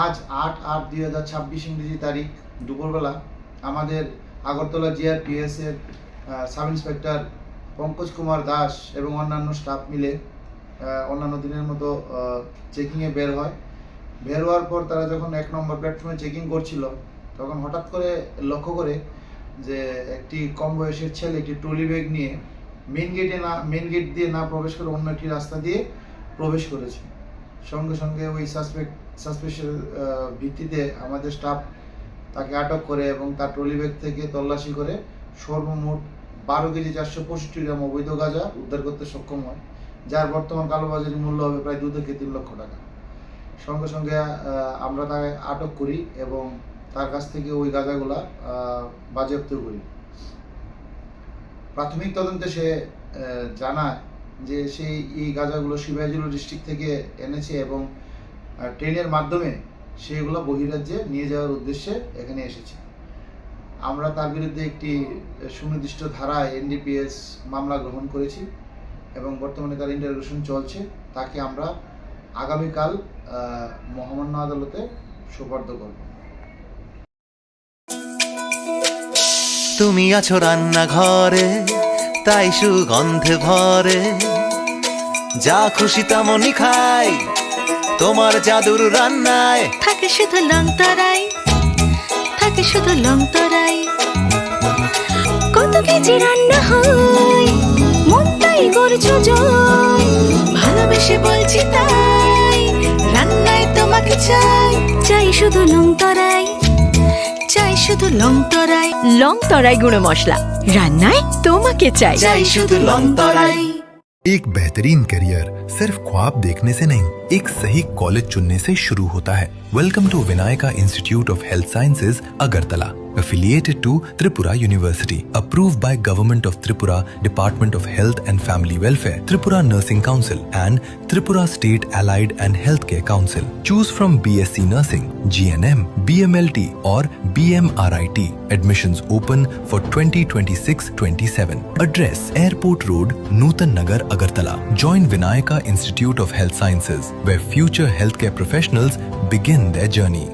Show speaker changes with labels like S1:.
S1: আজ 8/8/2026 ইংরেজি তারিখ দুপুরবেলা আমাদের আগরতলা জিআরপিএস এর সাব ইন্সপেক্টর পঙ্কজ কুমার দাস এবং অন্যান্য স্টাফ মিলে অন্যান্য দিনের মতো চেকিংয়ে বের হয়। বের হওয়ার পর তারা যখন 1 নম্বর প্ল্যাটফর্মে চেকিং করছিল, তখন হঠাৎ করে লক্ষ্য করে যে একটি কম বয়সের ছেলে একটি ট্রলি ব্যাগ নিয়ে মেন গেট দিয়ে না প্রবেশ করে অন্য একটি রাস্তা দিয়ে প্রবেশ করেছে। সঙ্গে সঙ্গে ওই সাসপেক্টের ভিত্তিতে আমাদের স্টাফ তাকে আটক করে এবং তার ট্রলি ব্যাগ থেকে তল্লাশি করে সর্বমোট 12 কেজি 465 গ্রাম অবৈধ গাঁজা উদ্ধার করতে সক্ষম হয়, যার বর্তমান কালোবাজারি মূল্য হবে প্রায় 2 থেকে 3 লক্ষ টাকা। সঙ্গে সঙ্গে আমরা তাকে আটক করি এবং তার কাছ থেকে ওই গাঁজাগুলা বাজেয়াপ্ত করি। প্রাথমিক তদন্তে সে জানায় যে সেই এই গাঁজাগুলো সিপাহীজলা ডিস্ট্রিক্ট থেকে এনেছে এবং ট্রেনের মাধ্যমে সেগুলো বহিরাজ্যে নিয়ে যাওয়ার উদ্দেশ্যে এখানে এসেছে। আমরা তার বিরুদ্ধে একটি সুনির্দিষ্ট ধারায় এনডিপিএস মামলা গ্রহণ করেছি এবং বর্তমানে তার ইন্টারোগেশন চলছে। তাকে আমরা আগামীকাল মহামান্য আদালতে সোপর্দ করব।
S2: তুমি আছো রান্নাঘরে, তাই সুগন্ধে ভরে, যা খুশি তেমনই খাই, তোমার জাদুর রান্নায়
S3: থাকে শুধু লংতরাই, থাকে শুধু লংতরাই। কত কেজি রান্না হয়, মনটাই করছো জয়, ভালোবেসে বলছি তাই, রান্নায় তোমাকে চাই, চাই শুধু লংতরাই, চাই শুধু লংতরাই। লংতরাই গুঁড়ো মশলা, রান্নায় তোমাকে চাই, চাই শুধু লংতরাই।
S4: एक बेहतरीन करियर सिर्फ ख्वाब देखने से नहीं, एक सही कॉलेज चुनने से शुरू होता है। Welcome to Vinayaka Institute of Health Sciences Agartala, affiliated to Tripura University, approved by Government of Tripura, Department of Health and Family Welfare, Tripura Nursing Council and Tripura State Allied and Healthcare Council. Choose from BSc Nursing, GNM, BMLT or BMRIT. Admissions open for 2026-27. Address: Airport Road, Nutan Nagar, Agartala. Join Vinayaka Institute of Health Sciences, where future healthcare professionals begin their journey.